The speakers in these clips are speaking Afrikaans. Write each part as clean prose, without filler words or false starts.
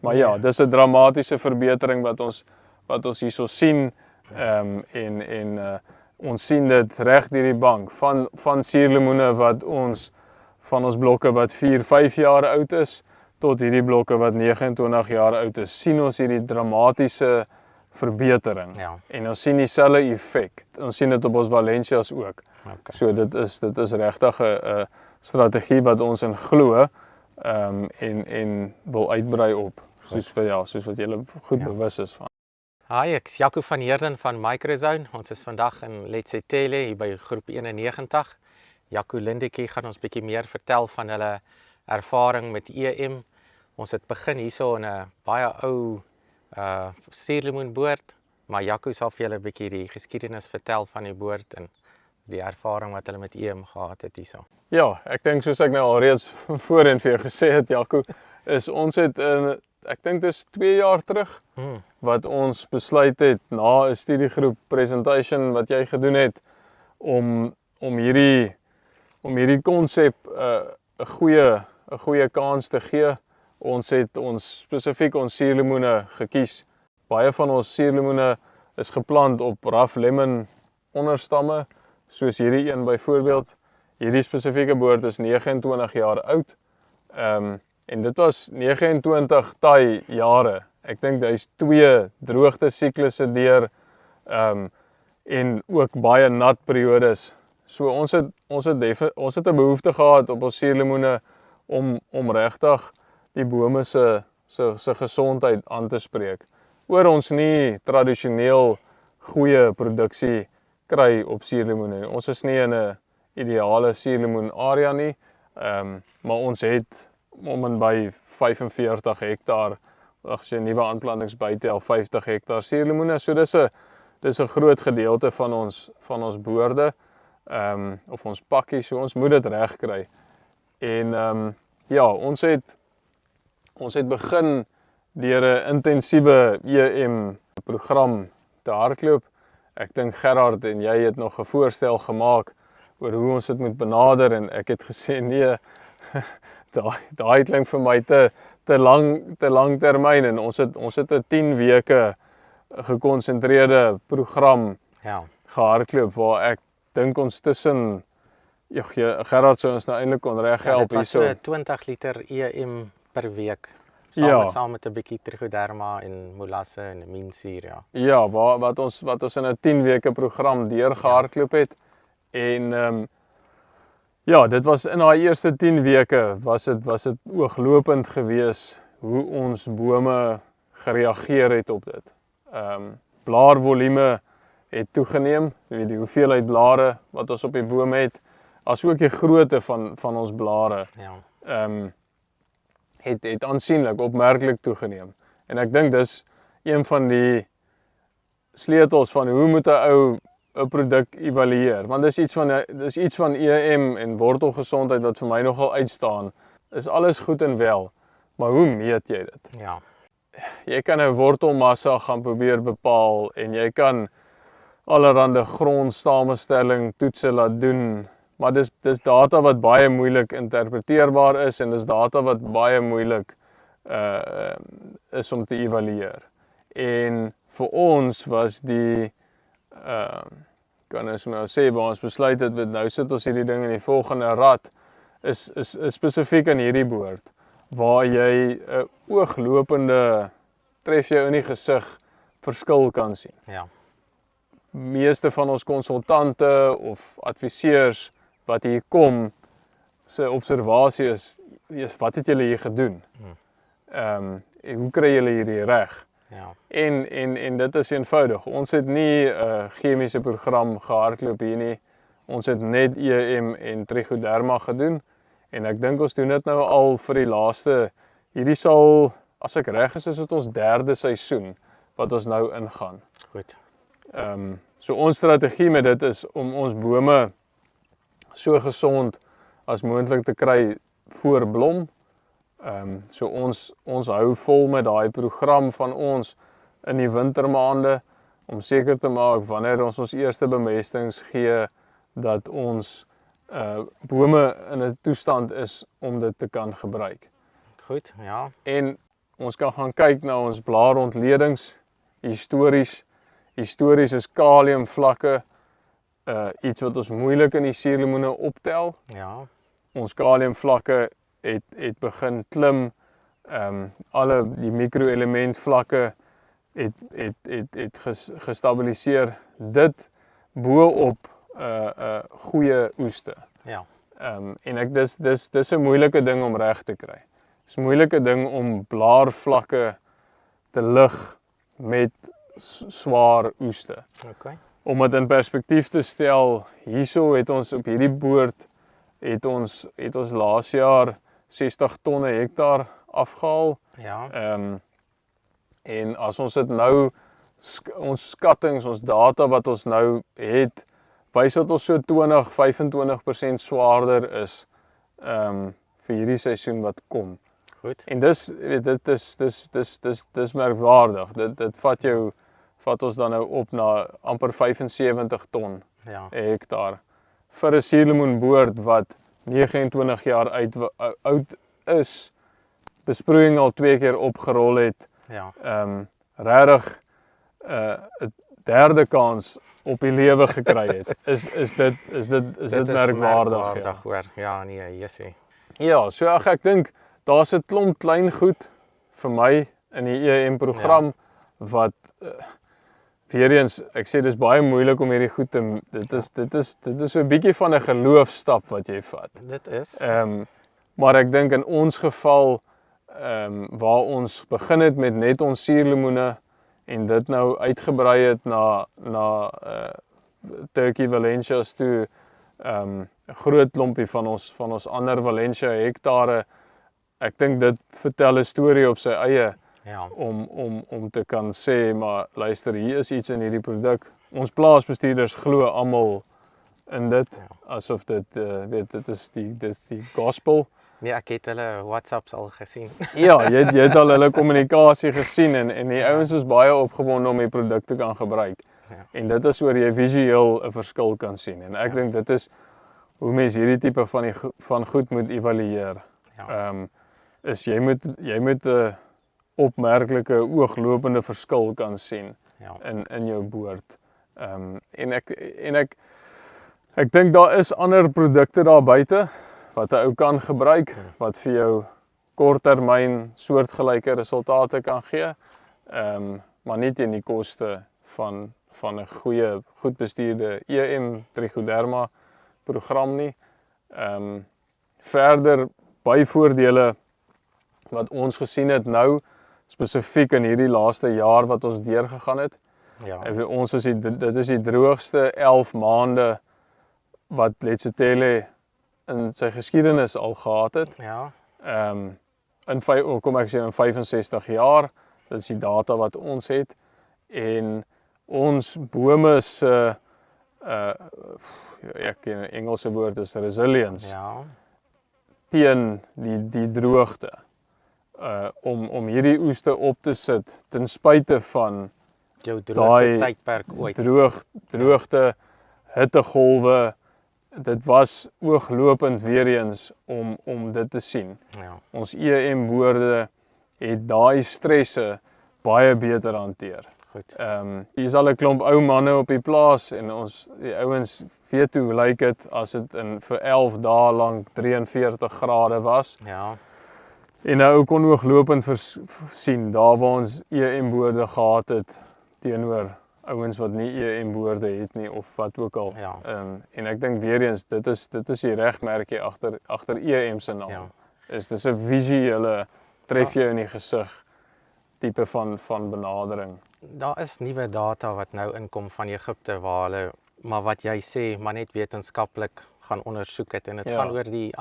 Maar ja, dis 'n dramatiese verbetering wat ons hierso sien. Ons sien dit reg deur die bank van suurlemoene van ons blokke wat 4-5 jaar oud is tot hierdie blokke wat 29 jaar oud is, sien ons hierdie dramatiese verbetering. Ja. En ons sien dieselfde effek. Ons sien dit op ons Valencias ook. Okay. So dit is regtig 'n strategie wat ons in glo en wil uitbrei op. Soos wat julle goed bewus is van. Hi, ek's Jaco van Heerden van Microzone. Ons is vandag in Letsetele hier by groep 91. Jaco Lindetjie gaan ons bietjie meer vertel van hulle ervaring met EM. Ons het begin hierso in 'n baie ou suurlemoenboord, maar Jaco sal vir julle 'n bietjie die geskiedenis vertel van die boord en die ervaring wat hulle met EM gehad het hierso. Ja, ek dink soos ek nou alreeds voorheen vir jou gesê het, Jaco, is ons het ek dink dis 2 jaar terug wat ons besluit het na 'n studiegroep presentation wat jy gedoen het om hierdie konsep 'n goeie kans te gee. Ons het spesifiek ons suurlemoene gekies. Baie van ons suurlemoene is geplant op rough lemon onderstamme, soos hierdie een byvoorbeeld. Hierdie spesifieke boord is 29 jaar oud. En dit was 29 taai jare. Ek dink hy's 2 droogte siklusse deur en ook baie nat periodes. So ons het 'n behoefte gehad op ons suurlemoene om regtig die bome se gesondheid aan te spreek. Oor ons nie tradisioneel goeie produksie kry op suurlemoene. Ons is nie in 'n ideale suurlemoen area nie, maar ons het om en by 45 hektaar, as jy nuwe aanplantings bytel, 50 hektaar suurlemoene. So dis 'n groot gedeelte van ons boorde, of ons pakkie, so ons moet dit reg kry. En ons het begin deur 'n intensiewe EM program te hardloop. Ek dink Gerard en jy het nog 'n voorstel gemaak oor hoe ons dit moet benader en ek het gesê nee, daai klink vir my te lang termyn en ons het 'n 10 weke gekonsentreerde program gehardloop waar ek dink ons tussen Gerard sou ons nou eintlik kon reghelp hierso. Dit was 20 liter EM per week. Saam met 'n bietjie trichoderma en molasse en aminsuur, Ja, wat ons in 'n 10 weke program deurgehardloop het. En dit was in daai eerste 10 weke was dit ooglopend gewees hoe ons bome gereageer het op dit. Blaarvolume het toegeneem, die hoeveelheid blare wat ons op die boom het, asook die grootte van ons blare. Het aansienlik, opmerklik toegeneem. En ek dink dis een van die sleutels van hoe moet 'n ou 'n produk evalueer, want dis iets van EM en wortelgesondheid wat vir my nogal uitstaan. Is alles goed en wel, maar hoe meet jy dit? Ja. Jy kan 'n wortelmassa gaan probeer bepaal en jy kan allerhande grondsamenstelling toetse laat doen, maar dis data wat baie moeilik interpreteerbaar is en dis data wat baie moeilik is om te evalueer. En vir ons was die kan ons nou sê waar ons besluit het, nou sit ons hierdie ding in die volgende rad, is spesifiek in hierdie boord, waar jy 'n ooglopende, tref jou in die gesig, verskil kan sien. Ja. Meeste van ons konsultante of adviseurs wat hier kom, se observasie is wat het julle hier gedoen? Hoe kry julle hierdie reg? Ja. En dit is eenvoudig. Ons het nie 'n chemiese program gehardloop hier nie. Ons het net EM en trichoderma gedoen en ek dink ons doen dit nou al vir die laaste, hierdie sal, as ek reg is dit ons 3de seisoen wat ons nou ingaan. Goed. So ons strategie met dit is om ons bome so gesond as moontlik te kry voor blom. So ons hou vol met daai program van ons in die wintermaande om seker te maak wanneer ons eerste bemestings gee dat ons bome in 'n toestand is om dit te kan gebruik. Goed, ja. En ons kan gaan kyk na ons blaarontledings, histories is kaliumvlakke iets wat ons moeilik in die suurlemoene optel. Ja. Ons kaliumvlakke het begin klim, alle die mikroelementvlakke het gestabiliseer. Dit bo-op goeie oeste. Ja. En dis 'n moeilike ding om reg te kry. Dis 'n moeilike ding om blaarvlakke te lig met swaar oeste. Okay. Om dit in perspektief te stel, hierso het ons op hierdie boord het ons laas jaar 60 tonne hektaar afgehaal. Ja. En as ons dit nou ons skattings, ons data wat ons nou het, wys dat ons so 20-25% swaarder is vir hierdie seisoen wat kom. Goed. En dis merkwaardig. Dit vat ons dan nou op na amper 75 ton Ja. hektaar vir 'n suurlemoenboord wat 29 jaar oud is, besproeiing al 2 keer opgerol het. Ja. Regtig 'n derde kans op die lewe gekry het. Is dit merkwaardig, ja. Hoor. Ja, nee, jessie. Ja, so ek dink daar's 'n klomp klein goed vir my in die EM-program wat weer eens, ek sê dis baie moeilik om hierdie goed te dit is so 'n bietjie van 'n geloofstap wat jy vat. Dit is. Maar ek dink in ons geval waar ons begin het met net ons suurlemoene en dit nou uitgebrei het na Turkey Valencias toe, 'n groot klompie van ons ander Valencia hektare. Ek dink dit vertel 'n storie op sy eie. Ja. Om te kan sê, maar luister, hier is iets in hierdie produk. Ons plaasbestuurders glo almal in dit, asof dit dit is die gospel. Nee, ek het hulle WhatsApps al gesien. Ja, jy het al hulle kommunikasie gesien en die ouens is baie opgewonde om die produk te kan gebruik. Ja. En dit is oor jy visueel 'n verskil kan sien. En ek dink dit is hoe mense hierdie tipe van goed moet evalueer. Ja. Is jy moet 'n opmerklike ooglopende verskil kan sien in jou boord. En ek dink daar is ander produkte daar buite wat 'n ou kan gebruik wat vir jou korttermyn soortgelyke resultate kan gee. Maar nie teen die koste van 'n goed bestuurde EM Trichoderma program nie. Verder byvoordele wat ons gesien het nou spesifiek in hierdie laaste jaar wat ons deurgegaan het. Ja. Ons is dit is die droogste 11 maande wat Letsotele in sy geskiedenis al gehad het. Ja. In 65 jaar. Dit is die data wat ons het. En ons bome se ek ken 'n Engelse woord is resilience. Ja. Teen die droogte. Om hierdie oeste op te sit ten spyte van jou droogste tydperk ooit. Droogte, hittegolwe, dit was ooglopend weer eens om dit te sien. Ja. Ons EM-boorde het daai stresse baie beter hanteer. Goed. Hier is al 'n klomp ou manne op die plaas en die ouens weet hoe lyk dit as dit vir 11 dae lank 43 grade was. Ja. En nou kon ooglopend sien daar waar ons EM-boorde gehad het teenoor ouens wat nie EM-boorde het nie of wat ook al. Ja. En ek dink weer eens dit is die regmerkie agter EM se naam. Ja. Dis 'n visuele tref jou in die gesig tipe van benadering. Daar is nuwe data wat nou inkom van Egipte waar hulle maar wat jy sê maar net wetenskaplik gaan ondersoek het en dit gaan oor die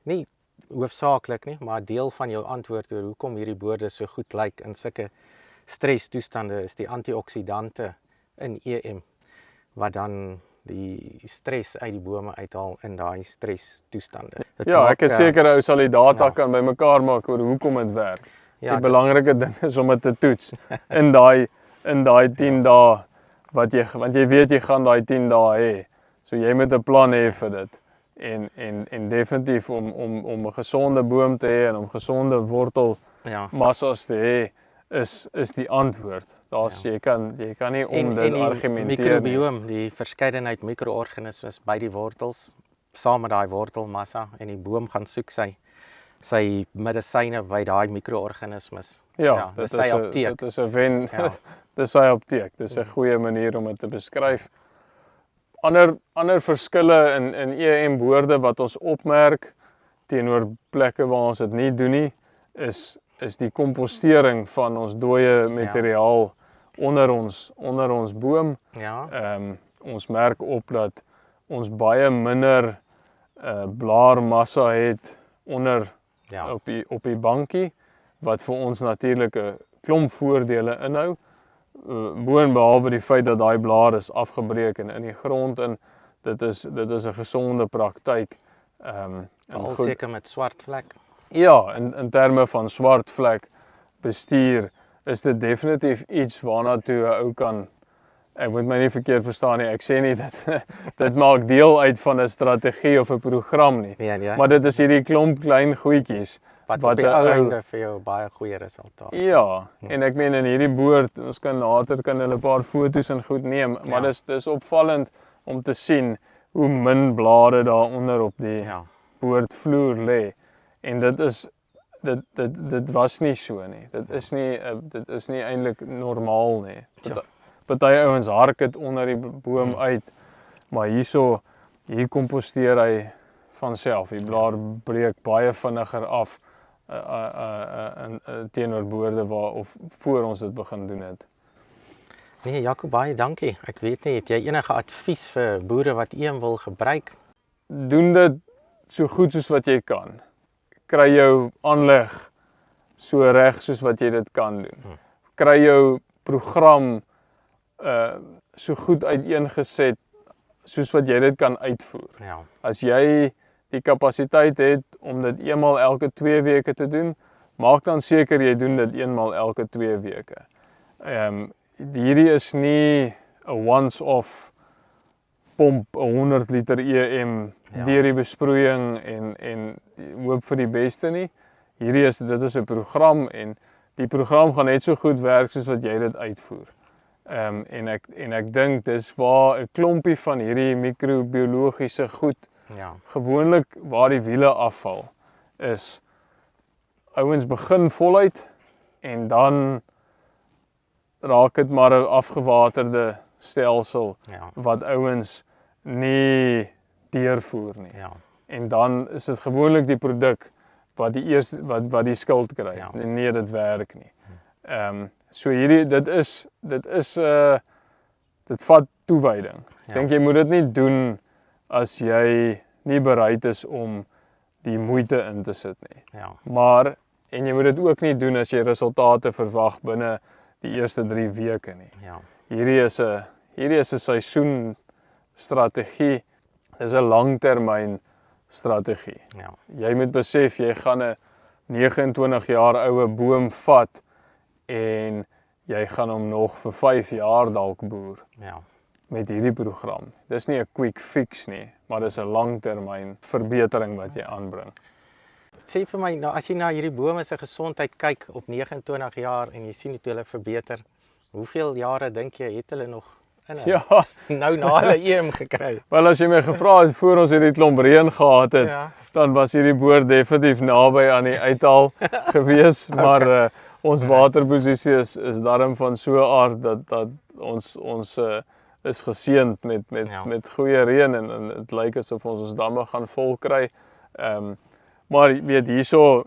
nie hoofsaaklik nie, maar deel van jou antwoord oor hoekom hierdie boorde so goed lyk in sulke stresstoestande is die antioksidante in EM wat dan die stres uit die bome uithaal in daai stresstoestande. Ja, ek is seker ou sal die data kan bymekaar maak oor hoekom dit werk. Ja, die belangrike ding is om dit te toets in daai 10 dae want jy weet jy gaan daai 10 dae hê. So jy moet 'n plan hê vir dit. En definitief om 'n gesonde boom te hê en om gesonde Ja. massas te hê, is die antwoord. Jy kan nie om dit die argumenteer nie. microbiome, die verskeidenheid mikroorganismes by die wortels, saam met daai wortelmassa en die boom gaan soek sy medisyne by daai mikroorganismes. Ja, dis sy apteek. dit is 'n wen. Ja. Dis sy apteek. Dis 'n goeie manier om dit te beskryf. Ander verskille in EM boorde wat ons opmerk teenoor plekke waar ons dit nie doen nie, is die kompostering van ons dooie materiaal onder ons boom. Ja. Ons merk op dat ons baie minder blaarmassa het onder op die bankie, wat vir ons natuurlik 'n klomp voordele inhou. Boonbehalwe die feit dat daai blaar is afgebreek en in die grond in, dit is 'n gesonde praktyk. Al seker met swart vlek. Ja, in terme van swart vlek bestuur is dit definitief iets waarna toe 'n ou kan. Ek moet my nie verkeerd verstaan nie. Ek sê nie dit maak deel uit van 'n strategie of 'n program nie. Nee. Maar dit is hierdie klomp klein goedjies wat op die einde vir jou baie goeie resultaat. Ja, en ek meen in hierdie boord, ons kan later hulle 'n paar foto's en goed neem, maar dis opvallend om te sien hoe min blare daaronder op die boordvloer lê. En dit was nie so nie. Dit is nie eintlik normaal nie. Party ouens hark dit onder die boom uit, maar hier komposteer hy van self. Die blaar breek baie vinniger af teenoor boorde of voor ons dit begin doen het. Nee, Jaco, baie dankie. Ek weet nie, het jy enige advies vir boere wat EM wil gebruik? Doen dit so goed soos wat jy kan. Kry jou aanleg so reg soos wat jy dit kan doen. Kry jou program so goed uiteengeset soos wat jy dit kan uitvoer. Ja. As jy die kapasiteit het om dit eenmal elke 2 weke te doen, maak dan seker jy doen dit eenmal elke 2 weke. Hierdie is nie 'n once-off pomp 100 liter EM deur die besproeiing en hoop vir die beste nie. Dit is 'n program en die program gaan net so goed werk soos wat jy dit uitvoer. En ek dink dis waar 'n klompie van hierdie microbiologiese goed gewoonlik waar die wiele afval is. Ouens begin voluit en dan raak dit maar 'n afgewaterde stelsel wat ouens nie deurvoer nie. En dan is dit gewoonlik die produk wat die skuld kry. Nee, dit werk nie. So dit vat toewyding. Ek dink jy moet dit nie doen as jy nie bereid is om die moeite in te sit nie. Maar en jy moet dit ook nie doen as jy resultate verwag binne die eerste 3 weke nie. Hierdie is 'n seisoenstrategie. Dis 'n langtermyn strategie. Jy moet besef jy gaan 'n 29 jaar oue boom vat en jy gaan hom nog vir 5 jaar dalk boer. Met hierdie program. Dis nie 'n quick fix nie, maar dis 'n langtermyn verbetering wat jy aanbring. Sê vir my, nou as jy na hierdie bome se gesondheid kyk op 29 jaar en jy sien hoe hulle verbeter, hoeveel jare dink jy het hulle nog in hulle? Nou na hulle EM gekry? Wel, as jy my gevra het voor ons hierdie klomp reën gehad het, dan was hierdie boord definitief naby aan die uithaal gewees, maar ons waterposisie is darm van so 'n aard dat ons is geseënd met goeie reën en dit lyk asof ons damme gaan vol kry. Maar jy weet hierso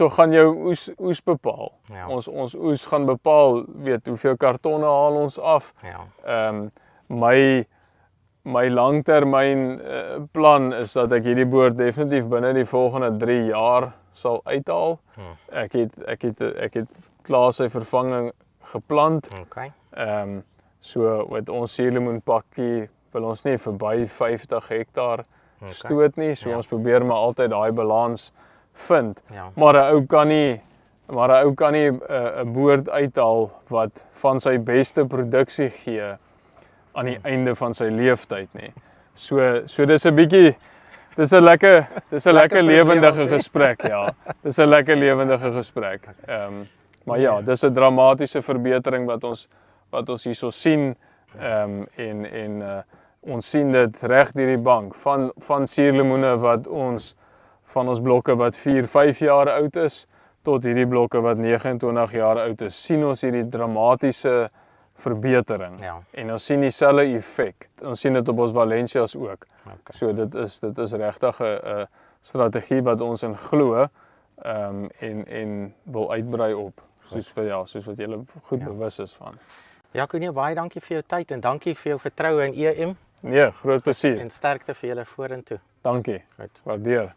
gaan jou oes bepaal. Ons oes gaan bepaal, weet hoeveel kartonne haal ons af. My langtermyn plan is dat ek hierdie boord definitief binne die volgende 3 jaar sal uithaal. Ek het klaar sy vervanging geplant. So met ons suurlemoenpakkie wil ons nie verby 50 hektaar stoot nie, so ons probeer maar altyd daai balans vind. Maar 'n ou kan nie 'n boord uithaal wat van sy beste produksie gee aan die einde van sy lewensyd nie. So dis 'n bietjie Dis 'n lekker probleem lewendige om te hê. gesprek, ja. Dis 'n lekker lewendige gesprek. Maar ja, dis 'n dramatiese verbetering wat ons hierso sien. Ons sien dit reg deur die bank van suurlemoene wat van ons blokke wat 4, 5 jaar oud is tot hierdie blokke wat 29 jaar oud is, sien ons hierdie dramatiese verbetering. Ja. En ons sien dieselfde effek. Ons sien dit op ons Valencias ook. Okay. So dit is regtig 'n strategie wat ons in glo en wil uitbrei op. Soos wat julle goed bewus is van. Jaco, nee, baie dankie vir jou tyd en dankie vir jou vertroue in EM Nee, groot plesier. en sterkte vir julle vorentoe. Dankie. Goed. Waardeer.